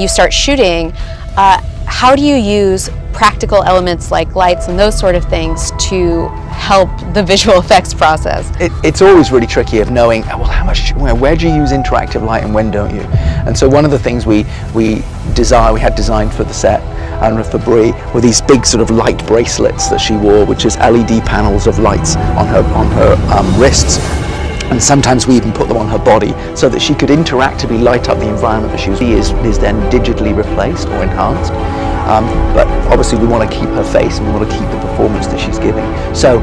you start shooting, how do you use practical elements like lights and those sort of things to help the visual effects process? It's always really tricky of knowing, well, how much, where do you use interactive light and when don't you? And so one of the things we had designed for the set and for Brie were these big sort of light bracelets that she wore, which is LED panels of lights on her wrists. And sometimes we even put them on her body so that she could interactively light up the environment that she is then digitally replaced or enhanced. But obviously we want to keep her face and we want to keep the performance that she's giving. So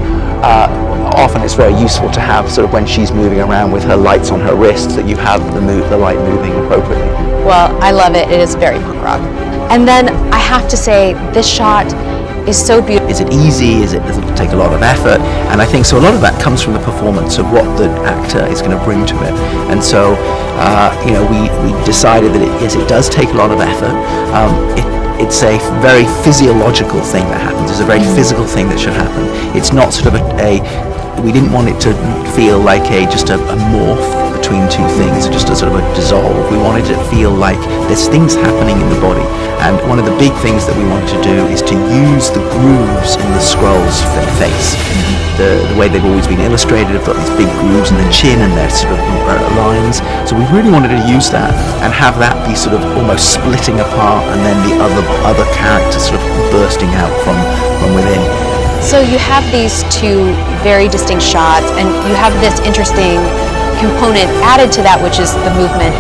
often it's very useful to have sort of when she's moving around with her lights on her wrists that you have the light moving appropriately. Well, I love it. It is very punk rock. And then I have to say, this shot is so beautiful. Is it easy? Does it take a lot of effort? And I think so a lot of that comes from the performance of what the actor is going to bring to it. And so we decided that it does take a lot of effort. It's a very physiological thing that happens. It's a very physical thing that should happen. It's not sort of we didn't want it to feel like just a morph between two things, just a sort of a dissolve. We wanted it to feel like there's things happening in the body. And one of the big things that we wanted to do is to use the grooves in the Skrull's face. The way they've always been illustrated, have got these big grooves in the chin and their sort of lines. So we really wanted to use that and have that be sort of almost splitting apart, and then the other characters sort of bursting out from within. So you have these two very distinct shots, and you have this interesting component added to that, which is the movement